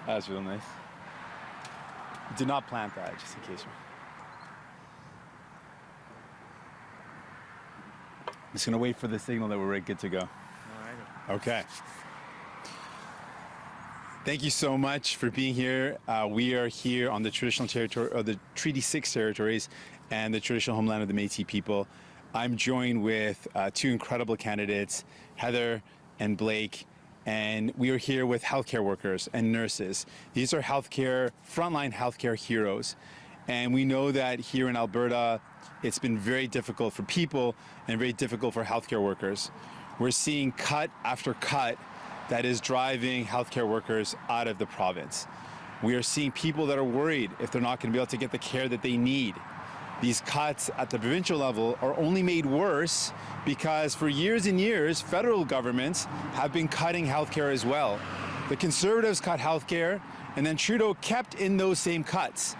That's real nice. Did not plant that, just in case. I'm just gonna wait for the signal that we're good to go. All right. Okay. Thank you so much for being here. We are here on the traditional territory, or the Treaty 6 territories, and the traditional homeland of the Métis people. I'm joined with two incredible candidates, Heather and Blake, and we are here with healthcare workers and nurses. These are frontline healthcare heroes. And we know that here in Alberta, it's been very difficult for people and very difficult for healthcare workers. We're seeing cut after cut that is driving healthcare workers out of the province. We are seeing people that are worried if they're not going to be able to get the care that they need. These cuts at the provincial level are only made worse because for years and years, federal governments have been cutting healthcare as well. The Conservatives cut healthcare, and then Trudeau kept in those same cuts.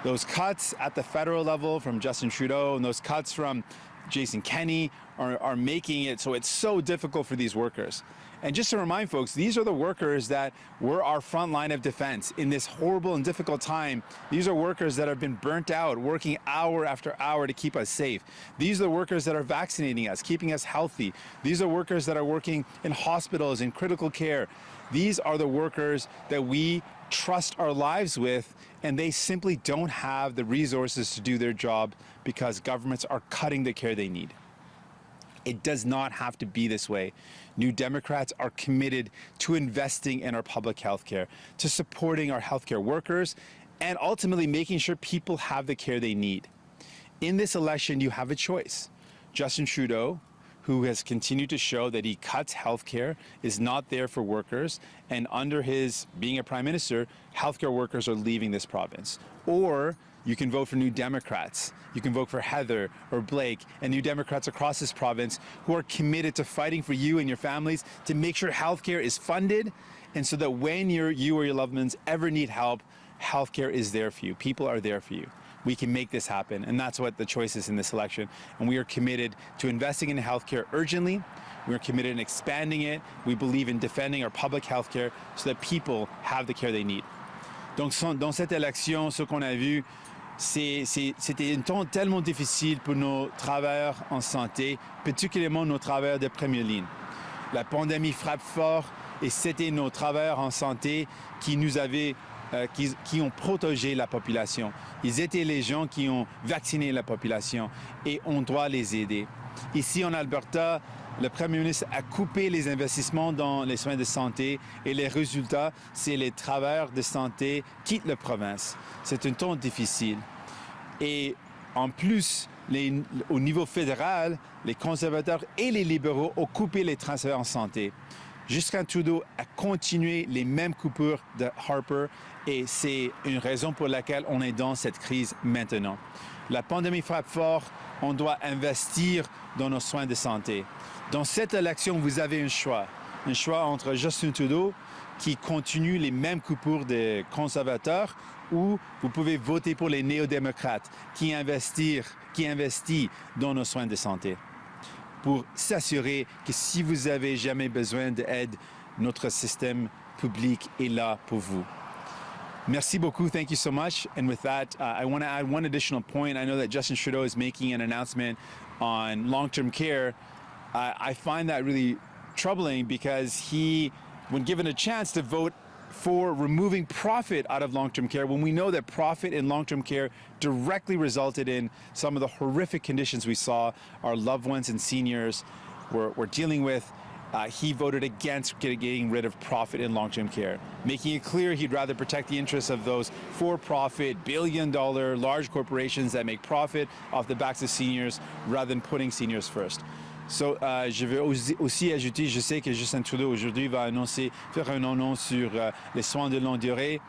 Those cuts at the federal level from Justin Trudeau and those cuts from Jason Kenney are making it so it's so difficult for these workers. And just to remind folks, these are the workers that were our front line of defense in this horrible and difficult time. These are workers that have been burnt out, working hour after hour to keep us safe. These are the workers that are vaccinating us, keeping us healthy. These are workers that are working in hospitals, in critical care. These are the workers that we trust our lives with, and they simply don't have the resources to do their job because governments are cutting the care they need. It does not have to be this way. New Democrats are committed to investing in our public health care, to supporting our healthcare workers, and ultimately making sure people have the care they need. In this election, you have a choice. Justin Trudeau, who has continued to show that he cuts healthcare, is not there for workers, and under his being a prime minister, healthcare workers are leaving this province. Or you can vote for New Democrats. You can vote for Heather or Blake and New Democrats across this province who are committed to fighting for you and your families to make sure healthcare is funded, and so that when you or your loved ones ever need help, healthcare is there for you. People are there for you. We can make this happen, and that's what the choice is in this election. And we are committed to investing in healthcare urgently. We are committed in expanding it. We believe in defending our public healthcare so that people have the care they need. Donc, dans cette élection, ce qu'on a vu, c'était un temps tellement difficile pour nos travailleurs en santé, particulièrement nos travailleurs de première ligne. La pandémie frappe fort et c'était nos travailleurs en santé qui nous avaient qui ont protégé la population. Ils étaient les gens qui ont vacciné la population et on doit les aider. Ici en Alberta, le Premier ministre a coupé les investissements dans les soins de santé et les résultats, c'est les travailleurs de santé quittent la province. C'est un temps difficile. Et en plus, au niveau fédéral, les conservateurs et les libéraux ont coupé les transferts en santé. Justin Trudeau a continué les mêmes coupures de Harper et c'est une raison pour laquelle on est dans cette crise maintenant. La pandémie frappe fort, on doit investir dans nos soins de santé. Dans cette élection, vous avez un choix entre Justin Trudeau qui continue les mêmes coupures des conservateurs ou vous pouvez voter pour les néo-démocrates qui investissent dans nos soins de santé, pour s'assurer que si vous avez jamais besoin d'aide, notre système public est là pour vous. Merci beaucoup. Thank you so much. And with that, I want to add one additional point. I know that Justin Trudeau is making an announcement on long-term care. I find that really troubling because he, when given a chance to vote for removing profit out of long-term care, when we know that profit in long-term care directly resulted in some of the horrific conditions we saw our loved ones and seniors were dealing with, he voted against getting rid of profit in long-term care, making it clear he'd rather protect the interests of those for-profit, billion-dollar large corporations that make profit off the backs of seniors rather than putting seniors first. So, je vais aussi ajouter, je sais que Justin Trudeau aujourd'hui va faire une annonce sur les soins de longue durée.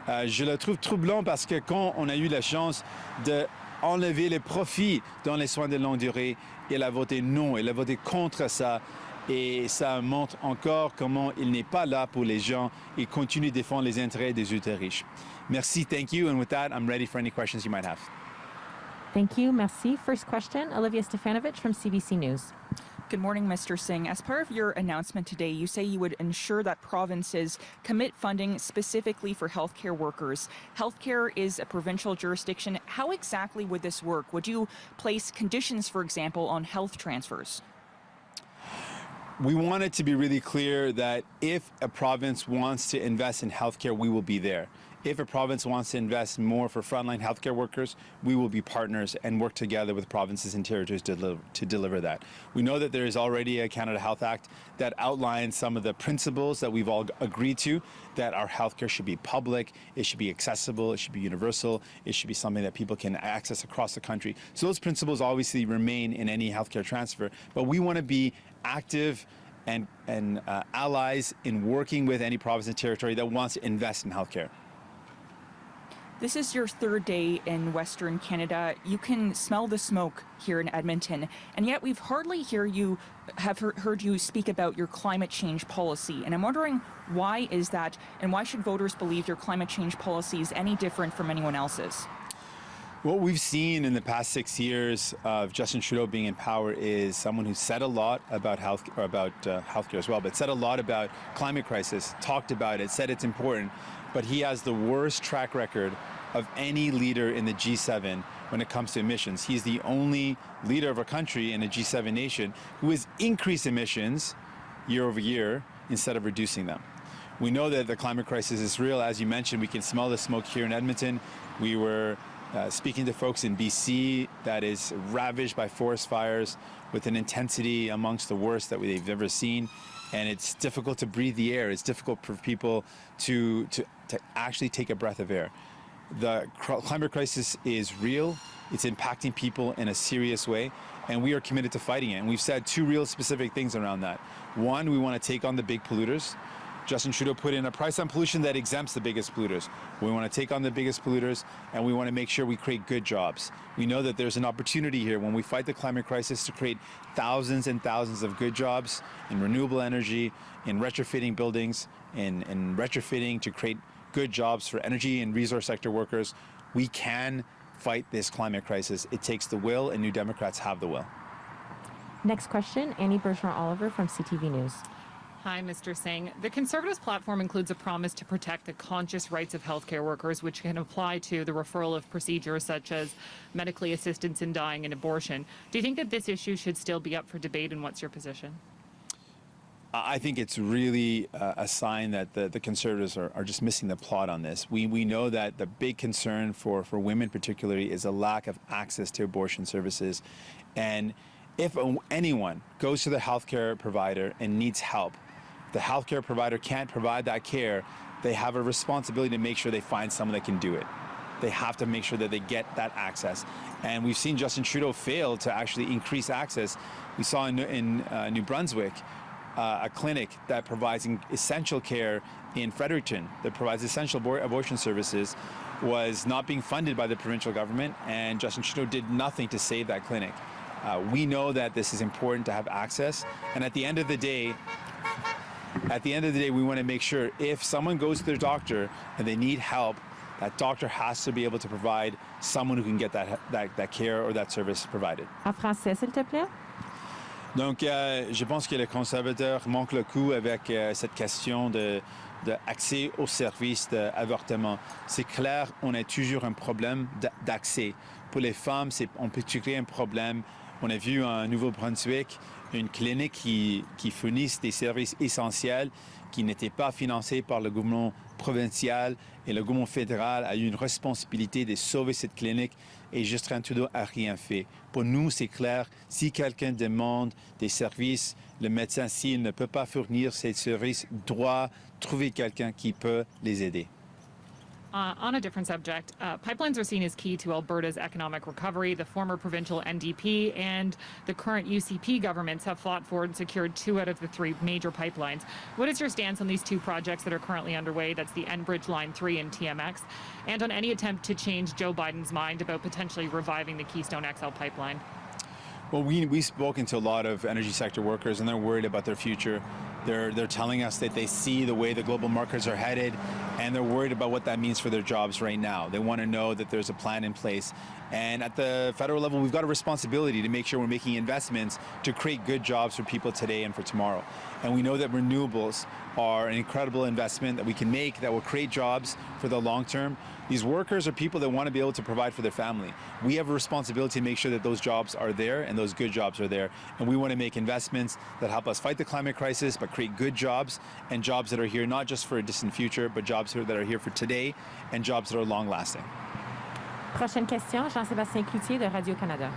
Je le trouve troublant parce que quand on a eu la chance d'enlever les profits dans les soins de longue durée, il a voté non, il a voté contre ça. Et ça montre encore comment il n'est pas là pour les gens. Il continue de défendre les intérêts des ultra riches. Merci, thank you. And with that, I'm ready for any questions you might have. Thank you, merci. First question, Olivia Stefanovic from CBC News. Good morning, Mr. Singh. As part of your announcement today, you say you would ensure that provinces commit funding specifically for healthcare workers. Healthcare is a provincial jurisdiction. How exactly would this work? Would you place conditions, for example, on health transfers? We want it to be really clear that if a province wants to invest in healthcare, we will be there. If a province wants to invest more for frontline healthcare workers, we will be partners and work together with provinces and territories to deliver that. We know that there is already a Canada Health Act that outlines some of the principles that we've all agreed to, that our healthcare should be public, it should be accessible, it should be universal, it should be something that people can access across the country. So those principles obviously remain in any healthcare transfer, but we want to be active and allies in working with any province and territory that wants to invest in healthcare. This is your third day in Western Canada. You can smell the smoke here in Edmonton, and yet we've hardly heard you speak about your climate change policy. And I'm wondering, why is that, and why should voters believe your climate change policy is any different from anyone else's? What we've seen in the past 6 years of Justin Trudeau being in power is someone who said a lot about healthcare as well, but said a lot about climate crisis, talked about it, said it's important, but he has the worst track record of any leader in the G7 when it comes to emissions. He's the only leader of a country in a G7 nation who has increased emissions year over year instead of reducing them. We know that the climate crisis is real. As you mentioned, we can smell the smoke here in Edmonton. We were speaking to folks in BC that is ravaged by forest fires with an intensity amongst the worst that they've ever seen. And it's difficult to breathe the air. It's difficult for people to actually take a breath of air. The climate crisis is real. It's impacting people in a serious way, and we are committed to fighting it. And we've said two real specific things around that. One, we want to take on the big polluters. Justin Trudeau put in a price on pollution that exempts the biggest polluters. We want to take on the biggest polluters, and we want to make sure we create good jobs. We know that there's an opportunity here when we fight the climate crisis to create thousands and thousands of good jobs in renewable energy, in retrofitting buildings, in retrofitting to create good jobs for energy and resource sector workers. We can fight this climate crisis. It takes the will, and New Democrats have the will. Next question, Annie Bergeron-Oliver from CTV News. Hi, Mr. Singh. The Conservatives' platform includes a promise to protect the conscious rights of healthcare workers, which can apply to the referral of procedures such as medically assistance in dying and abortion. Do you think that this issue should still be up for debate, and what's your position? I think it's really a sign that the Conservatives are just missing the plot on this. We know that the big concern for women particularly is a lack of access to abortion services. And if anyone goes to the healthcare provider and needs help, the healthcare provider can't provide that care, they have a responsibility to make sure they find someone that can do it. They have to make sure that they get that access. And we've seen Justin Trudeau fail to actually increase access. We saw in New Brunswick, a clinic that provides essential care in Fredericton, that provides essential abortion services, was not being funded by the provincial government, and Justin Trudeau did nothing to save that clinic. We know that this is important to have access, and at the end of the day, we want to make sure if someone goes to their doctor and they need help, that doctor has to be able to provide someone who can get that care or that service provided. En français, s'il te plaît. Donc, je pense que les conservateurs manquent le coup avec cette question d'accès aux services d'avortement. C'est clair, on a toujours un problème d'accès. Pour les femmes, c'est en particulier un problème. On a vu en Nouveau-Brunswick une clinique qui fournisse des services essentiels qui n'étaient pas financés par le gouvernement provincial, et le gouvernement fédéral a eu une responsabilité de sauver cette clinique, et Justin Trudeau n'a rien fait. Pour nous, c'est clair, si quelqu'un demande des services, le médecin, s'il ne peut pas fournir ces services, doit trouver quelqu'un qui peut les aider. On a different subject, pipelines are seen as key to Alberta's economic recovery. The former provincial NDP and the current UCP governments have fought for and secured 2 out of the 3 major pipelines. What is your stance on these 2 projects that are currently underway? That's the Enbridge Line 3 and TMX, and on any attempt to change Joe Biden's mind about potentially reviving the Keystone XL pipeline? Well, we've spoken to a lot of energy sector workers, and they're worried about their future. They're telling us that they see the way the global markets are headed, and they're worried about what that means for their jobs right now. They want to know that there's a plan in place. And at the federal level, we've got a responsibility to make sure we're making investments to create good jobs for people today and for tomorrow. And we know that renewables are an incredible investment that we can make that will create jobs for the long term. These workers are people that want to be able to provide for their family. We have a responsibility to make sure that those jobs are there and those good jobs are there. And we want to make investments that help us fight the climate crisis, but create good jobs and jobs that are here not just for a distant future, but jobs that are here for today and jobs that are long lasting. Prochaine question, Jean-Sébastien Cloutier de Radio-Canada.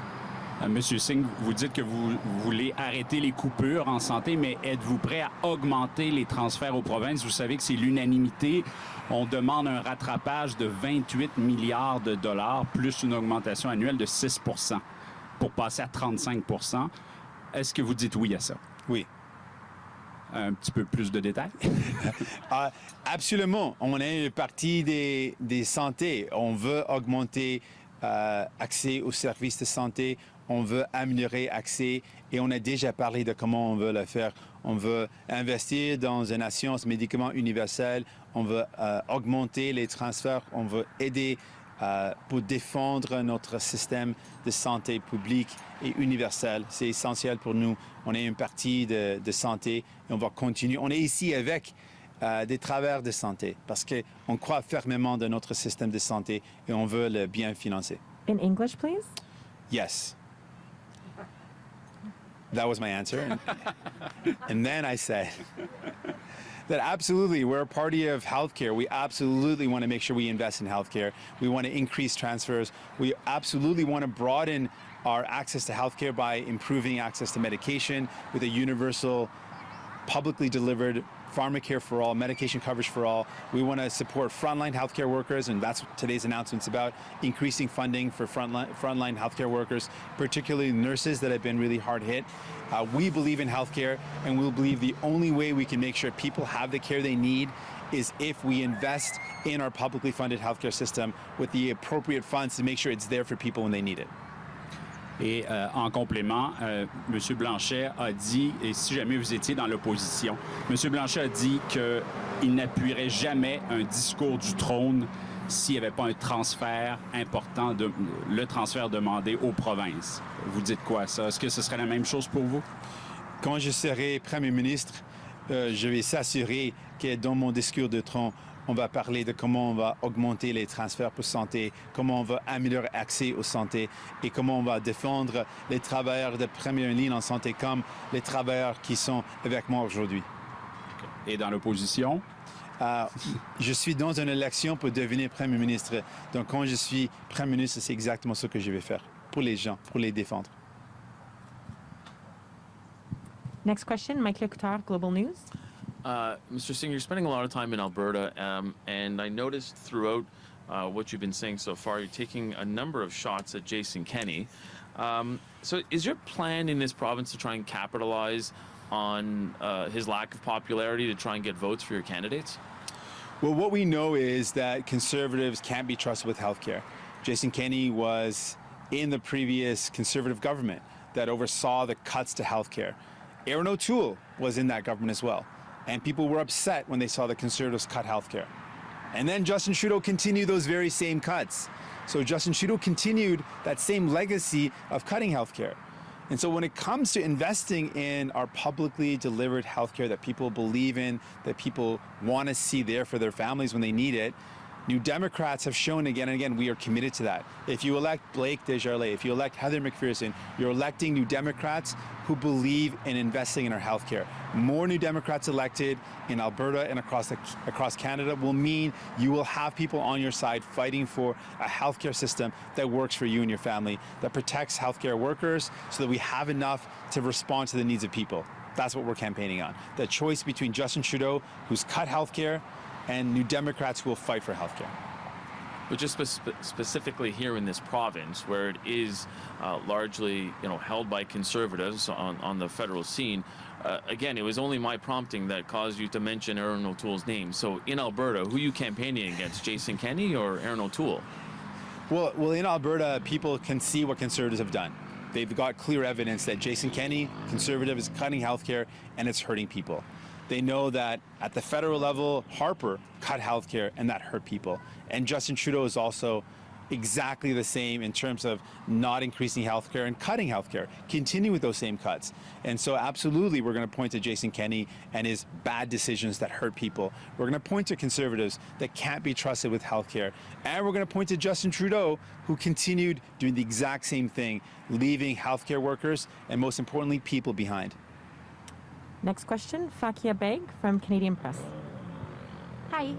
Monsieur Singh, vous dites que vous voulez arrêter les coupures en santé, mais êtes-vous prêt à augmenter les transferts aux provinces? Vous savez que c'est l'unanimité. On demande un rattrapage de 28 milliards de dollars, plus une augmentation annuelle de 6 pour passer à 35 Est-ce que vous dites oui à ça? Oui. Un petit peu plus de détails? Absolument. On est partie des santé. On veut augmenter accès aux services de santé. On veut améliorer accès et on a déjà parlé de comment on veut le faire. On veut investir dans une assurance médicaments universelle. On veut augmenter les transferts. On veut aider pour défendre notre système de santé publique et universel. C'est essentiel pour nous. On est une partie de santé et on va continuer. On est ici avec des travailleurs de santé parce qu'on croit fermement dans notre système de santé et on veut le bien financer. In English, please. Yes. That was my answer. And then I said that absolutely, we're a party of healthcare. We absolutely want to make sure we invest in healthcare. We want to increase transfers. We absolutely want to broaden our access to healthcare by improving access to medication with a universal, publicly delivered pharmacare for all, medication coverage for all. We want to support frontline healthcare workers, and that's what today's announcement's about, increasing funding for frontline healthcare workers, particularly nurses that have been really hard hit. We believe in healthcare, and we believe the only way we can make sure people have the care they need is if we invest in our publicly funded healthcare system with the appropriate funds to make sure it's there for people when they need it. Et en complément, M. Blanchet a dit, et si jamais vous étiez dans l'opposition, M. Blanchet a dit qu'il n'appuierait jamais un discours du trône s'il n'y avait pas un transfert important, le transfert demandé aux provinces. Vous dites quoi à ça? Est-ce que ce serait la même chose pour vous? Quand je serai Premier ministre, je vais s'assurer que dans mon discours de trône, on va parler de comment on va augmenter les transferts pour santé, comment on va améliorer l'accès aux santé et comment on va défendre les travailleurs de première ligne en santé comme les travailleurs qui sont avec moi aujourd'hui. Et dans l'opposition? Je suis dans une élection pour devenir Premier ministre. Donc quand je suis Premier ministre, c'est exactement ce que je vais faire pour les gens, pour les défendre. Next question, Mike Lecouteur, Global News. Mr. Singh, you're spending a lot of time in Alberta, and I noticed throughout what you've been saying so far, you're taking a number of shots at Jason Kenney. So is your plan in this province to try and capitalize on his lack of popularity to try and get votes for your candidates? Well, what we know is that Conservatives can't be trusted with healthcare. Jason Kenney was in the previous Conservative government that oversaw the cuts to healthcare. Aaron O'Toole was in that government as well. And people were upset when they saw the Conservatives cut healthcare. And then Justin Trudeau continued those very same cuts. So Justin Trudeau continued that same legacy of cutting healthcare. And so when it comes to investing in our publicly delivered healthcare that people believe in, that people want to see there for their families when they need it, New Democrats have shown again and again we are committed to that. If you elect Blake Desjardins, if you elect Heather McPherson, you're electing New Democrats who believe in investing in our healthcare. More New Democrats elected in Alberta and across Canada will mean you will have people on your side fighting for a healthcare system that works for you and your family, that protects healthcare workers so that we have enough to respond to the needs of people. That's what we're campaigning on. The choice between Justin Trudeau, who's cut healthcare, and New Democrats who will fight for healthcare. But just specifically here in this province, where it is largely, held by Conservatives on the federal scene, again, it was only my prompting that caused you to mention Aaron O'Toole's name. So in Alberta, who are you campaigning against, Jason Kenney or Aaron O'Toole? Well, in Alberta, people can see what Conservatives have done. They've got clear evidence that Jason Kenney, Conservative, is cutting healthcare and it's hurting people. They know that at the federal level, Harper cut healthcare and that hurt people. And Justin Trudeau is also exactly the same in terms of not increasing healthcare and cutting healthcare, continue with those same cuts. And so absolutely we're going to point to Jason Kenney and his bad decisions that hurt people. We're going to point to conservatives that can't be trusted with healthcare. And we're going to point to Justin Trudeau, who continued doing the exact same thing, leaving healthcare workers and most importantly, people behind. Next question, Fakia Beg from Canadian Press. Hi.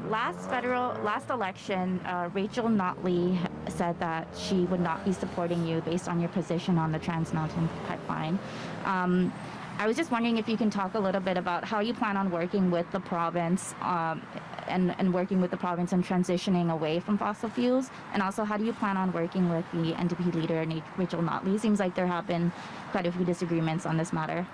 Last election, Rachel Notley said that she would not be supporting you based on your position on the Trans Mountain Pipeline. I was just wondering if you can talk a little bit about how you plan on working with the province and working with the province and transitioning away from fossil fuels, and also how do you plan on working with the NDP leader, Rachel Notley? Seems like there have been quite a few disagreements on this matter.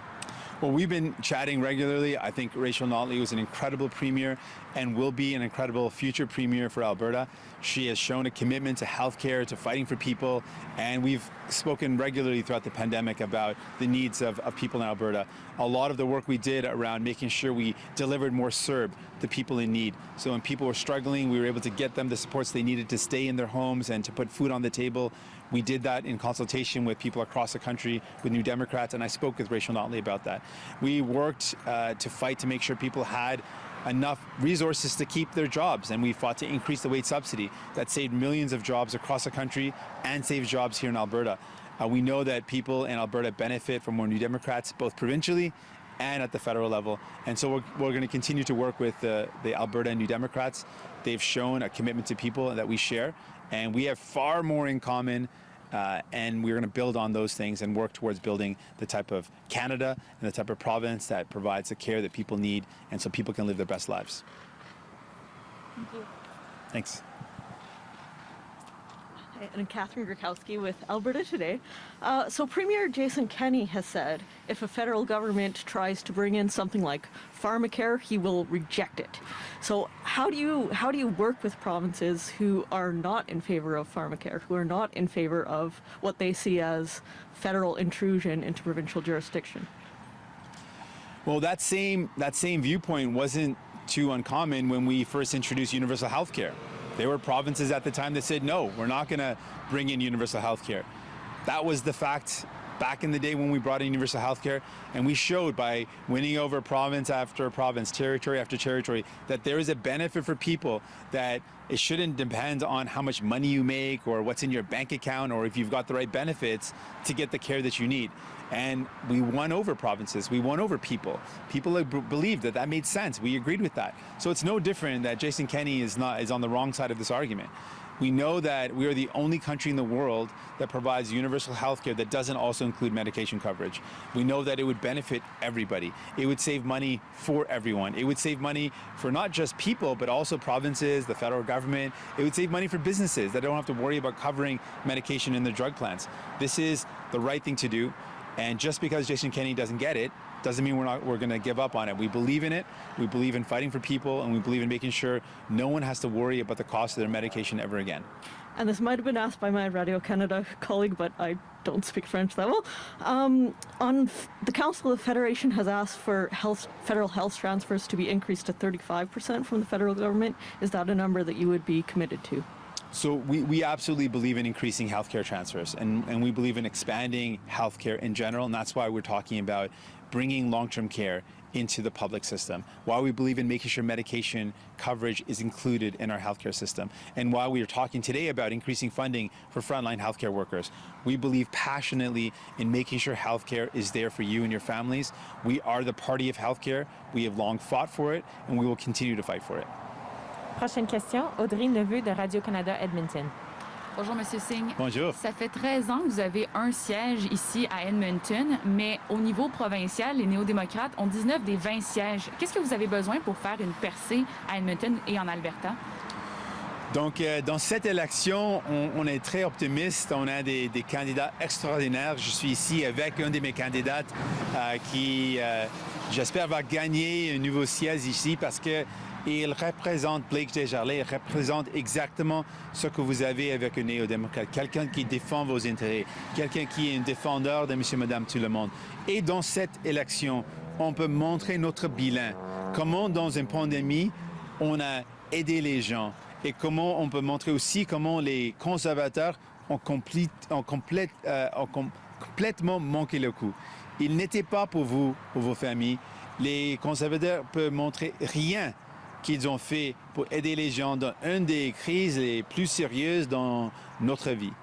Well, we've been chatting regularly. I think Rachel Notley was an incredible premier and will be an incredible future premier for Alberta. She has shown a commitment to healthcare, to fighting for people, and we've spoken regularly throughout the pandemic about the needs of people in Alberta. A lot of the work we did around making sure we delivered more CERB to people in need. So when people were struggling, we were able to get them the supports they needed to stay in their homes and to put food on the table. We did that in consultation with people across the country, with New Democrats, and I spoke with Rachel Notley about that. We worked to fight to make sure people had enough resources to keep their jobs, and we fought to increase the wage subsidy. That saved millions of jobs across the country and saved jobs here in Alberta. We know that people in Alberta benefit from more New Democrats, both provincially and at the federal level. And so we're going to continue to work with the Alberta and New Democrats. They've shown a commitment to people that we share, and we have far more in common, and we're going to build on those things and work towards building the type of Canada and the type of province that provides the care that people need, and so people can live their best lives. Thank you. Thanks. And Catherine Gurkowski with Alberta Today. So Premier Jason Kenney has said if a federal government tries to bring in something like pharmacare, he will reject it. So how do you work with provinces who are not in favor of pharmacare, who are not in favor of what they see as federal intrusion into provincial jurisdiction? Well, that same viewpoint wasn't too uncommon when we first introduced universal health care. There were provinces at the time that said, no, we're not going to bring in universal health care. That was the fact back in the day when we brought in universal health care, and we showed by winning over province after province, territory after territory, that there is a benefit for people, that it shouldn't depend on how much money you make or what's in your bank account or if you've got the right benefits to get the care that you need. And we won over provinces, we won over people. People believed that that made sense. We agreed with that. So it's no different that Jason Kenney is on the wrong side of this argument. We know that we are the only country in the world that provides universal health care that doesn't also include medication coverage. We know that it would benefit everybody. It would save money for everyone. It would save money for not just people, but also provinces, the federal government. It would save money for businesses that don't have to worry about covering medication in their drug plans. This is the right thing to do. And just because Jason Kenney doesn't get it, doesn't mean we're going to give up on it. We believe in it, we believe in fighting for people, and we believe in making sure no one has to worry about the cost of their medication ever again. And this might have been asked by my Radio-Canada colleague, but I don't speak French that well. The Council of the Federation has asked for federal health transfers to be increased to 35% from the federal government. Is that a number that you would be committed to? So we absolutely believe in increasing healthcare transfers, and we believe in expanding healthcare in general, and that's why we're talking about bringing long-term care into the public system, why we believe in making sure medication coverage is included in our healthcare system, and why we are talking today about increasing funding for frontline healthcare workers. We believe passionately in making sure healthcare is there for you and your families. We are the party of healthcare. We have long fought for it, and we will continue to fight for it. Prochaine question, Audrey Neveu de Radio-Canada Edmonton. Bonjour, Monsieur Singh. Bonjour. Ça fait 13 ans que vous avez un siège ici à Edmonton, mais au niveau provincial, les néo-démocrates ont 19 des 20 sièges. Qu'est-ce que vous avez besoin pour faire une percée à Edmonton et en Alberta? Donc, dans cette élection, on est très optimiste. On a des candidats extraordinaires. Je suis ici avec un de mes candidats qui, j'espère, va gagner un nouveau siège ici parce que il représente Blake Desjardins, il représente exactement ce que vous avez avec un néo-démocrate, quelqu'un qui défend vos intérêts, quelqu'un qui est un défendeur de monsieur, madame, tout le monde. Et dans cette élection, on peut montrer notre bilan. Comment dans une pandémie, on a aidé les gens et comment on peut montrer aussi comment les conservateurs ont complètement manqué le coup. Ils n'étaient pas pour vous, pour vos familles. Les conservateurs peuvent montrer rien qu'ils ont fait pour aider les gens dans une des crises les plus sérieuses dans notre vie.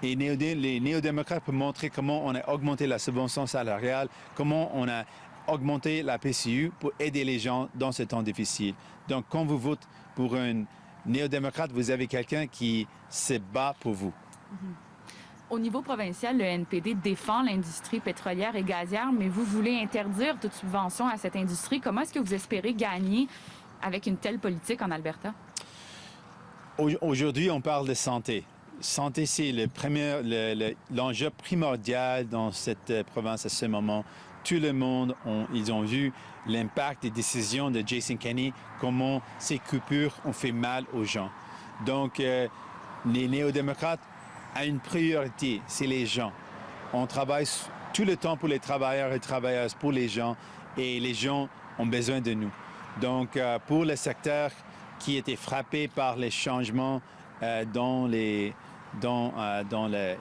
Et les néo-démocrates peuvent montrer comment on a augmenté la subvention salariale, comment on a augmenté la PCU pour aider les gens dans ce temps difficile. Donc, quand vous votez pour un néo-démocrate, vous avez quelqu'un qui se bat pour vous. Au niveau provincial, le NPD défend l'industrie pétrolière et gazière, mais vous voulez interdire toute subvention à cette industrie. Comment est-ce que vous espérez gagner avec une telle politique en Alberta? Aujourd'hui, on parle de santé. Santé, c'est l'enjeu primordial dans cette province à ce moment. Tout le monde, ils ont vu l'impact des décisions de Jason Kenney, comment ces coupures ont fait mal aux gens. Donc, les néo-démocrates ont une priorité, c'est les gens. On travaille tout le temps pour les travailleurs et travailleuses, pour les gens, et les gens ont besoin de nous. Donc, pour le secteur qui était frappé par les changements dans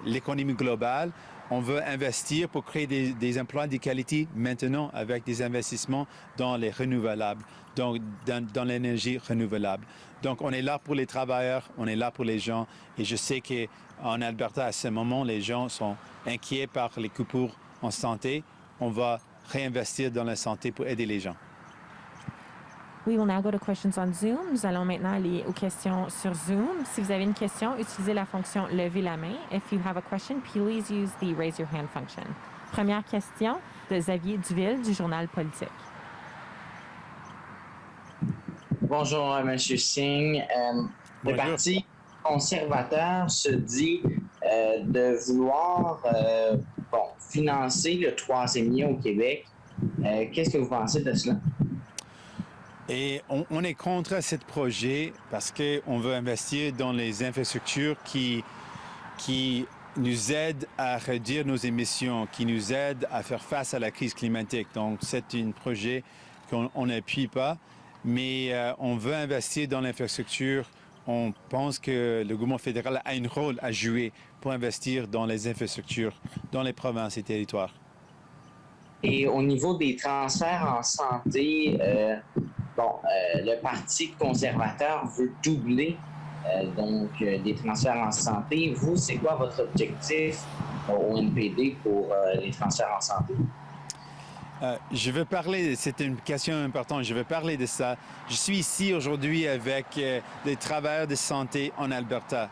l'économie globale, on veut investir pour créer des emplois de qualité maintenant avec des investissements dans les renouvelables, donc dans l'énergie renouvelable. Donc, on est là pour les travailleurs, on est là pour les gens. Et je sais qu'en Alberta, à ce moment, les gens sont inquiets par les coupures en santé. On va réinvestir dans la santé pour aider les gens. We will now go to questions on Zoom. Nous allons maintenant aller aux questions sur Zoom. Si vous avez une question, utilisez la fonction « Lever la main ». If you have a question, please use the « Raise your hand » function. Première question de Xavier Duville du Journal politique. Bonjour, M. Singh. Le Parti conservateur se dit de vouloir financer le troisième lien au Québec. Qu'est-ce que vous pensez de cela? Et on est contre ce projet parce qu'on veut investir dans les infrastructures qui nous aident à réduire nos émissions, qui nous aident à faire face à la crise climatique. Donc, c'est un projet qu'on n'appuie pas, mais on veut investir dans l'infrastructure. On pense que le gouvernement fédéral a un rôle à jouer pour investir dans les infrastructures, dans les provinces et territoires. Et au niveau des transferts en santé, le Parti conservateur veut doubler des transferts en santé. Vous, c'est quoi votre objectif au NPD pour les transferts en santé? Je veux parler, c'est une question importante, je veux parler de ça. Je suis ici aujourd'hui avec des travailleurs de santé en Alberta,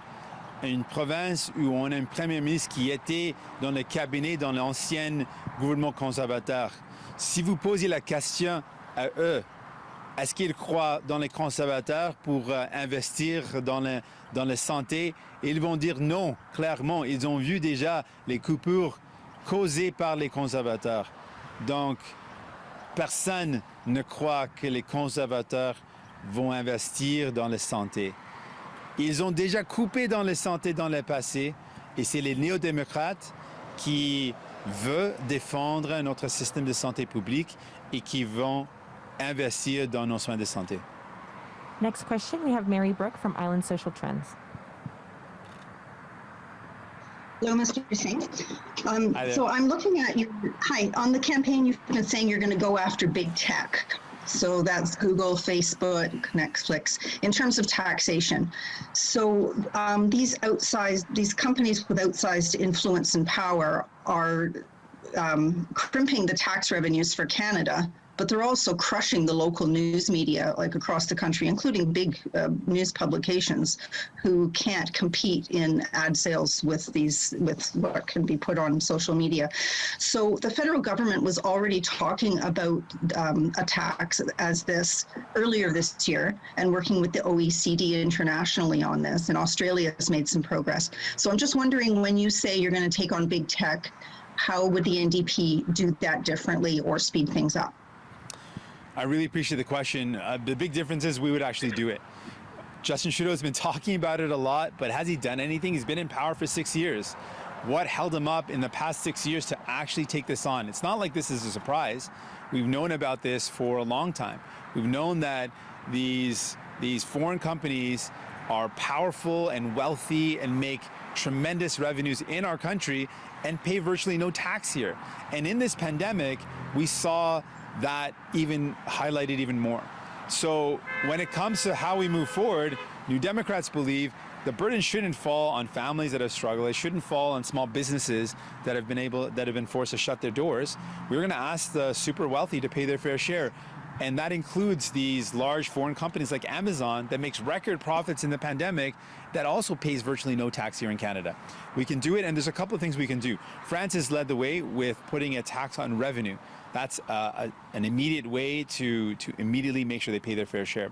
une province où on a un premier ministre qui était dans le cabinet dans l'ancien gouvernement conservateur. Si vous posez la question à eux, est-ce qu'ils croient dans les conservateurs pour investir dans la santé? Ils vont dire non, clairement. Ils ont vu déjà les coupures causées par les conservateurs. Donc, personne ne croit que les conservateurs vont investir dans la santé. Ils ont déjà coupé dans la santé dans le passé et c'est les néo-démocrates qui veulent défendre notre système de santé publique et qui vont investir dans nos soins de santé. Next question, we have Mary Brooke from Island Social Trends. Hello, Mr. Singh. So I'm looking at on the campaign, you've been saying you're going to go after big tech. So that's Google, Facebook, Netflix, in terms of taxation. So these companies with outsized influence and power are crimping the tax revenues for Canada, but they're also crushing the local news media like across the country, including big news publications who can't compete in ad sales with what can be put on social media. So the federal government was already talking about a tax as this earlier this year and working with the OECD internationally on this, and Australia has made some progress. So I'm just wondering, when you say you're going to take on big tech, how would the NDP do that differently or speed things up? I really appreciate the question. The big difference is we would actually do it. Justin Trudeau has been talking about it a lot, but has he done anything? He's been in power for 6 years. what held them up in the past 6 years to actually take this on. It's not like this is a surprise. We've known about this for a long time. We've known that these foreign companies are powerful and wealthy and make tremendous revenues in our country and pay virtually no tax here. And in this pandemic, we saw that even highlighted even more. So when it comes to how we move forward, New Democrats believe the burden shouldn't fall on families that have struggled. It shouldn't fall on small businesses that have been forced to shut their doors. We're going to ask the super wealthy to pay their fair share. And that includes these large foreign companies like Amazon that makes record profits in the pandemic that also pays virtually no tax here in Canada. We can do it, and there's a couple of things we can do. France has led the way with putting a tax on revenue. That's an immediate way to immediately make sure they pay their fair share.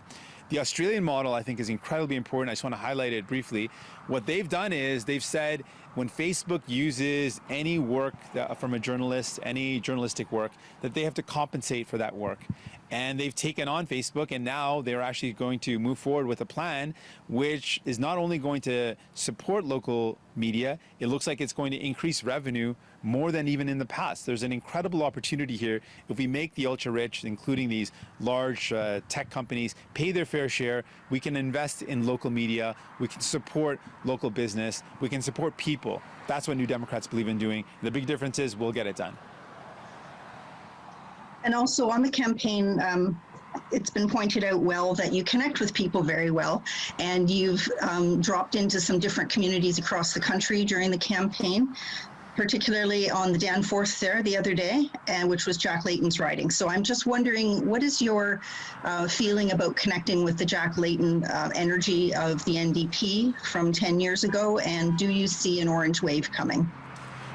The Australian model, I think, is incredibly important. I just want to highlight it briefly. What they've done is they've said when Facebook uses any work from a journalist, any journalistic work, that they have to compensate for that work. And they've taken on Facebook, and now they're actually going to move forward with a plan which is not only going to support local media, it looks like it's going to increase revenue more than even in the past. There's an incredible opportunity here if we make the ultra-rich, including these large tech companies, pay their fair share. We can invest in local media, we can support local business, we can support people. That's what New Democrats believe in doing. The big difference is we'll get it done. And also on the campaign, it's been pointed out well that you connect with people very well, and you've dropped into some different communities across the country during the campaign, particularly on the Danforth there the other day, and which was Jack Layton's riding. So I'm just wondering, what is your feeling about connecting with the Jack Layton energy of the NDP from 10 years ago, and do you see an orange wave coming?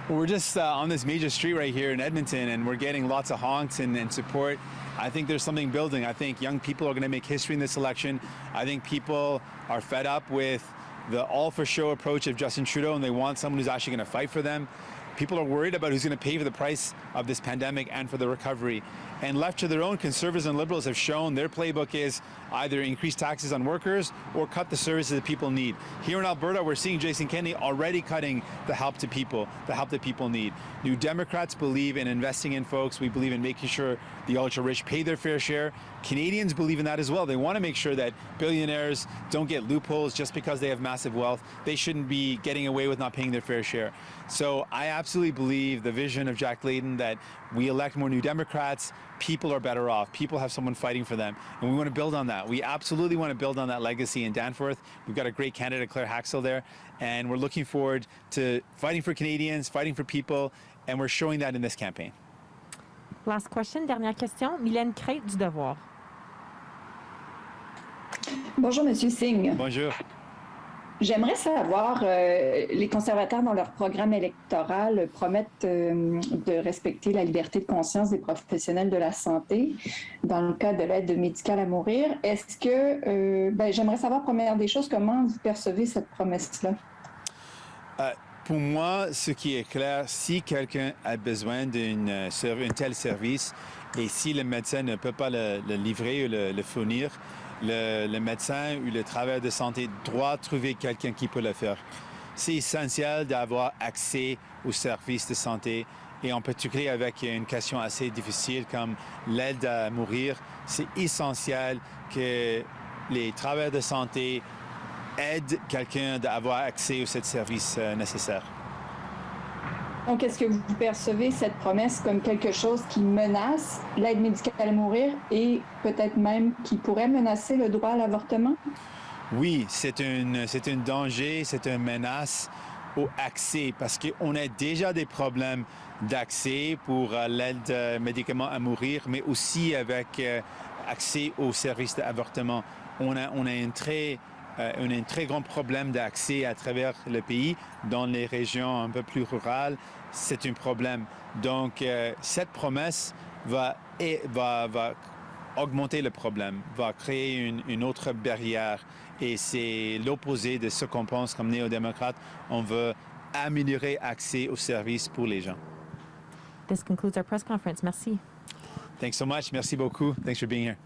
Well, we're just on this major street right here in Edmonton, and we're getting lots of honks and support. I think there's something building. I think young people are going to make history in this election. I think people are fed up with the all-for-show approach of Justin Trudeau, and they want someone who's actually going to fight for them. People are worried about who's going to pay for the price of this pandemic and for the recovery. And left to their own, Conservatives and Liberals have shown their playbook is either increase taxes on workers or cut the services that people need. Here in Alberta, we're seeing Jason Kenney already cutting the help to people, the help that people need. New Democrats believe in investing in folks. We believe in making sure the ultra-rich pay their fair share. Canadians believe in that as well. They want to make sure that billionaires don't get loopholes just because they have massive wealth. They shouldn't be getting away with not paying their fair share. So I absolutely believe the vision of Jack Layton that we elect more New Democrats, people are better off. People have someone fighting for them. And we want to build on that. We absolutely want to build on that legacy in Danforth. We've got a great candidate, Claire Haxel, there. And we're looking forward to fighting for Canadians, fighting for people. And we're showing that in this campaign. Last question, dernière question. Mylène Crête du Devoir. Bonjour, Monsieur Singh. Bonjour. J'aimerais savoir, les conservateurs, dans leur programme électoral, promettent de respecter la liberté de conscience des professionnels de la santé dans le cas de l'aide médicale à mourir. Est-ce que, j'aimerais savoir, première des choses, comment vous percevez cette promesse-là? Pour moi, ce qui est clair, si quelqu'un a besoin d'un tel service et si le médecin ne peut pas le livrer ou le fournir, le médecin ou le travailleur de santé doit trouver quelqu'un qui peut le faire. C'est essentiel d'avoir accès aux services de santé et en particulier avec une question assez difficile comme l'aide à mourir. C'est essentiel que les travailleurs de santé aident quelqu'un à avoir accès à ce service nécessaire. Donc, est-ce que vous percevez cette promesse comme quelque chose qui menace l'aide médicale à mourir et peut-être même qui pourrait menacer le droit à l'avortement? Oui, c'est un danger, c'est une menace au accès parce qu'on a déjà des problèmes d'accès pour l'aide médicaments à mourir, mais aussi avec accès aux services d'avortement. On a un très grand problème d'accès à travers le pays. Dans les régions un peu plus rurales, c'est un problème. Donc, cette promesse va augmenter le problème, va créer une autre barrière. Et c'est l'opposé de ce qu'on pense comme néo-démocrate. On veut améliorer l'accès aux services pour les gens. This concludes our press conference. Merci. Thanks so much. Merci beaucoup. Thanks for being here.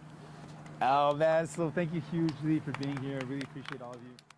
Oh, man, so thank you hugely for being here. I really appreciate all of you.